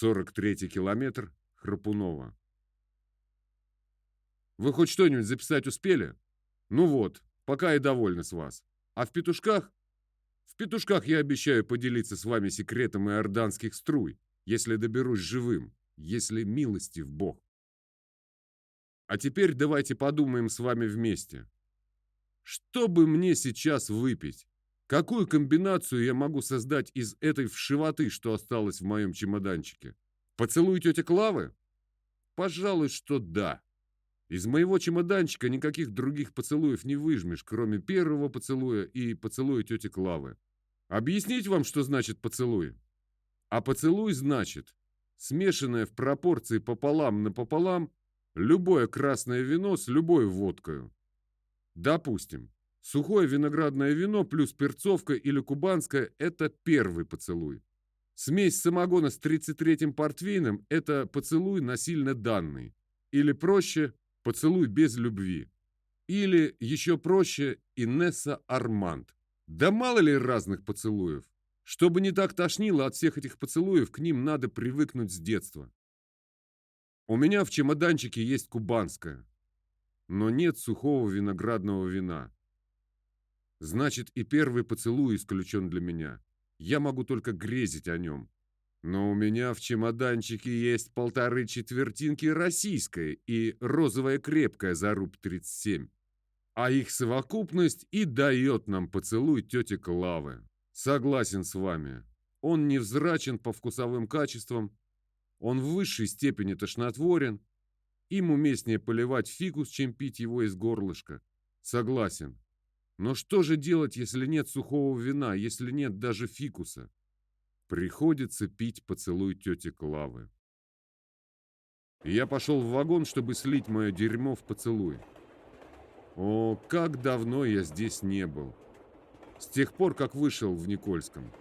43-й километр, Храпунова. Вы хоть что-нибудь записать успели? Ну вот, пока и довольны с вас. А в петушках? В петушках я обещаю поделиться с вами секретом иорданских струй, если доберусь живым, если милостив Бог. А теперь давайте подумаем с вами вместе. Что бы мне сейчас выпить? Какую комбинацию я могу создать из этой вшивоты, что осталось в моем чемоданчике? Поцелуй тети Клавы? Пожалуй, что да. Из моего чемоданчика никаких других поцелуев не выжмешь, кроме первого поцелуя и поцелуя тети Клавы. Объяснить вам, что значит поцелуй? А поцелуй значит, смешанное в пропорции пополам на пополам, любое красное вино с любой водкой. Допустим, сухое виноградное вино плюс перцовка или кубанское – это первый поцелуй. Смесь самогона с 33-м портвейном – это поцелуй насильно данный. Или проще – поцелуй без любви. Или еще проще – Инесса Арманд. Да мало ли разных поцелуев. Чтобы не так тошнило от всех этих поцелуев, к ним надо привыкнуть с детства. У меня в чемоданчике есть кубанское, но нет сухого виноградного вина. Значит, и первый поцелуй исключен для меня. Я могу только грезить о нем. Но у меня в чемоданчике есть 1,5 четвертинки российской и розовая крепкая за рубь 37. А их совокупность и дает нам поцелуй тети Клавы. Согласен с вами. Он невзрачен по вкусовым качествам, он в высшей степени тошнотворен, им уместнее поливать фикус, чем пить его из горлышка. Согласен. Но что же делать, если нет сухого вина, если нет даже фикуса? Приходится пить поцелуй тети Клавы. Я пошел в вагон, чтобы слить мое дерьмо в поцелуй. О, как давно я здесь не был. С тех пор, как вышел в Никольском.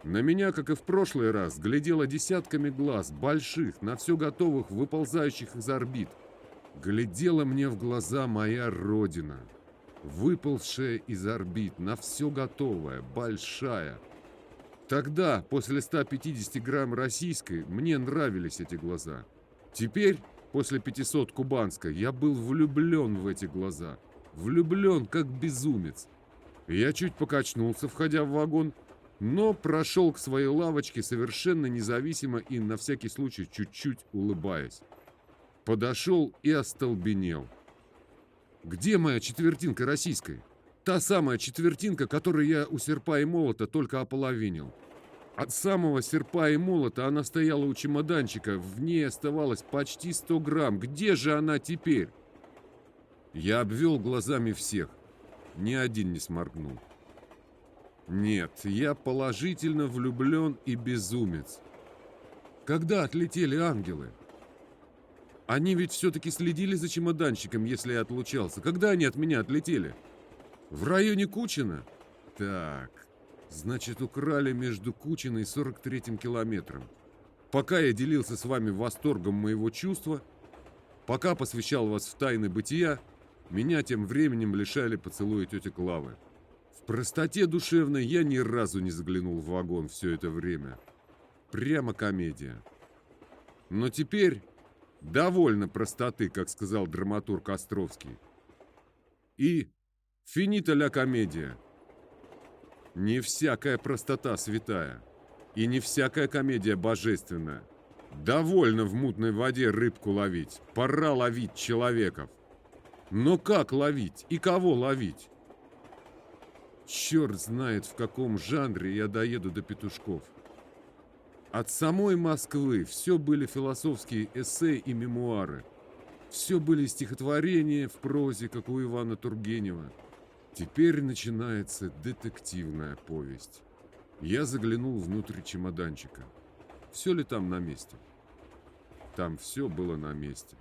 На меня, как и в прошлый раз, глядело десятками глаз, больших, на все готовых, выползающих из орбит. Глядела мне в глаза моя родина, выползшая из орбит, на все готовая, большая. Тогда, после 150 грамм российской, мне нравились эти глаза. Теперь, после 500 кубанской, я был влюблен в эти глаза. Влюблен, как безумец. Я чуть покачнулся, входя в вагон, но прошел к своей лавочке совершенно независимо и на всякий случай чуть-чуть улыбаясь. Подошел и остолбенел. Где моя четвертинка российской? Та самая четвертинка, которую я у серпа и молота только ополовинил. От самого серпа и молота она стояла у чемоданчика, в ней оставалось почти 100 грамм. Где же она теперь? Я обвел глазами всех. Ни один не сморгнул. Нет, я положительно влюблен и безумец. Когда отлетели ангелы? Они ведь все-таки следили за чемоданчиком, если я отлучался. Когда они от меня отлетели? В районе Кучина? Так, значит, украли между Кучиной и 43-м километром. Пока я делился с вами восторгом моего чувства, пока посвящал вас в тайны бытия, меня тем временем лишали поцелуя тети Клавы. В простоте душевной я ни разу не заглянул в вагон все это время. Прямо комедия. Но теперь довольно простоты, как сказал драматург Островский. И финита ля комедия. Не всякая простота святая, и не всякая комедия божественная. Довольно в мутной воде рыбку ловить, пора ловить человеков. Но как ловить и кого ловить? Черт знает, в каком жанре я доеду до петушков. От самой Москвы все были философские эссе и мемуары. Все были стихотворения в прозе, как у Ивана Тургенева. Теперь начинается детективная повесть. Я заглянул внутрь чемоданчика. Все ли там на месте? Там все было на месте.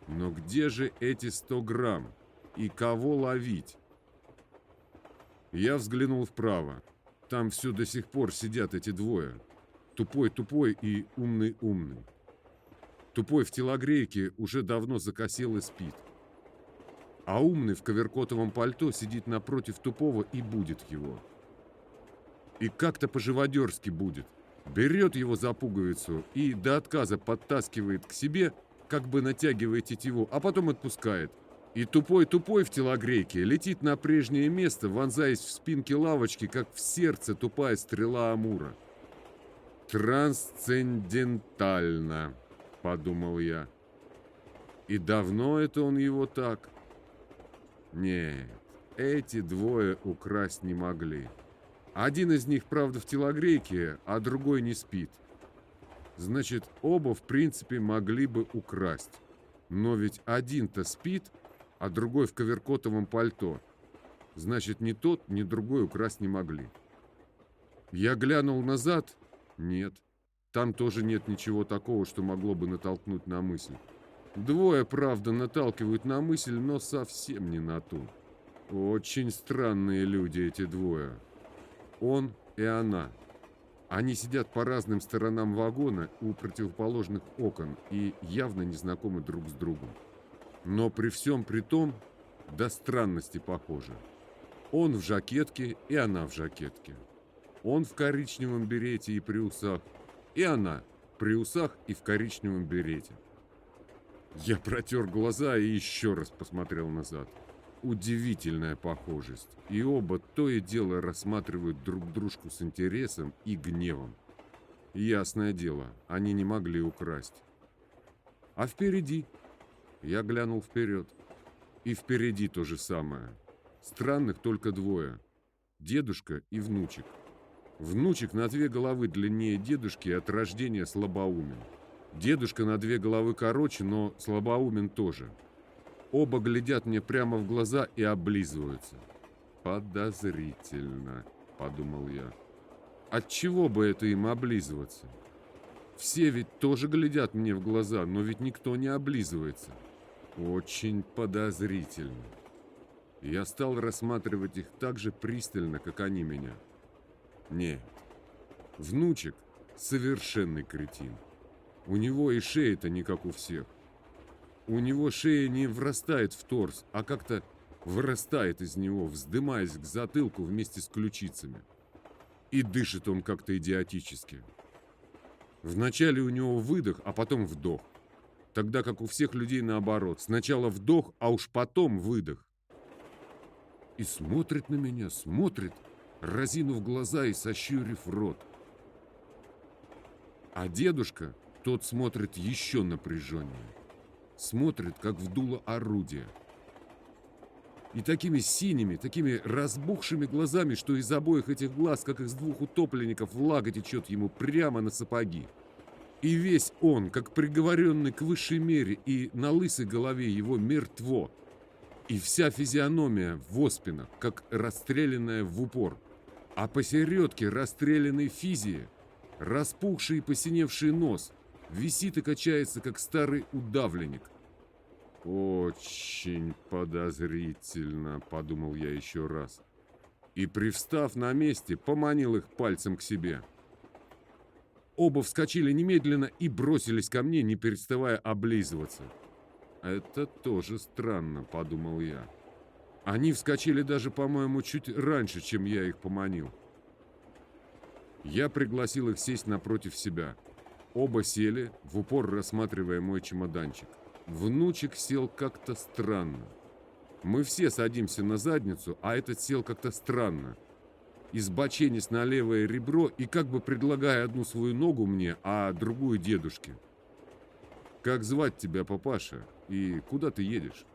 Но где же эти 100 грамм? И кого ловить? Я взглянул вправо. Там все до сих пор сидят эти двое. Тупой-тупой и умный-умный. Тупой в телогрейке уже давно закосел и спит. А умный в коверкотовом пальто сидит напротив тупого и будет его. И как-то по-живодерски будет. берет его за пуговицу и до отказа подтаскивает к себе, как бы натягивая тетиву, а потом отпускает. И тупой-тупой в телогрейке летит на прежнее место, вонзаясь в спинки лавочки, как в сердце тупая стрела Амура. «Трансцендентально», — подумал я. И давно это он его так? Нет, эти двое украсть не могли. Один из них, правда, в телогрейке, а другой не спит. Значит, оба, в принципе, могли бы украсть. Но ведь один-то спит, а другой в коверкотовом пальто. Значит, ни тот, ни другой украсть не могли. Я глянул назад. Нет. Там тоже нет ничего такого, что могло бы натолкнуть на мысль. Двое, правда, наталкивают на мысль, но совсем не на ту. Очень странные люди эти двое. Он и она. Они сидят по разным сторонам вагона у противоположных окон и явно не знакомы друг с другом. Но при всем при том, до странности похожи. Он в жакетке, и она в жакетке. Он в коричневом берете и при усах, и она при усах и в коричневом берете. Я протер глаза и еще раз посмотрел назад. Удивительная похожесть. И оба то и дело рассматривают друг дружку с интересом и гневом. Ясное дело, они не могли украсть. А впереди? Я глянул вперед. И впереди то же самое. Странных только двое. Дедушка и внучек. Внучек на 2 головы длиннее дедушки и от рождения слабоумен. Дедушка на 2 головы короче, но слабоумен тоже. Оба глядят мне прямо в глаза и облизываются. «Подозрительно», — подумал я. «Отчего бы это им облизываться? Все ведь тоже глядят мне в глаза, но ведь никто не облизывается. Очень подозрительно». Я стал рассматривать их так же пристально, как они меня. Нет, внучек совершенный кретин. У него и шея-то не как у всех. У него шея не врастает в торс, а как-то вырастает из него, вздымаясь к затылку вместе с ключицами. И дышит он как-то идиотически. Вначале у него выдох, а потом вдох. Тогда как у всех людей наоборот. Сначала вдох, а уж потом выдох. И смотрит на меня, смотрит, разинув глаза и сощурив рот. А дедушка, тот смотрит еще напряженнее. Смотрит, как в дуло орудия. И такими синими, такими разбухшими глазами, что из обоих этих глаз, как из 2 утопленников, влага течет ему прямо на сапоги. И весь он, как приговоренный к высшей мере, и на лысой голове его мертво. И вся физиономия в оспинах, как расстрелянная в упор. А посередке расстрелянной физии, распухший и посиневший нос, висит и качается, как старый удавленник. «Очень подозрительно», — подумал я еще раз. И, привстав на месте, поманил их пальцем к себе. Оба вскочили немедленно и бросились ко мне, не переставая облизываться. «Это тоже странно», — подумал я. Они вскочили даже, по-моему, чуть раньше, чем я их поманил. Я пригласил их сесть напротив себя. Оба сели, в упор рассматривая мой чемоданчик. Внучек сел как-то странно. Мы все садимся на задницу, а этот сел как-то странно. Избоченясь на левое ребро и как бы предлагая одну свою ногу мне, а другую дедушке. «Как звать тебя, папаша? И куда ты едешь?»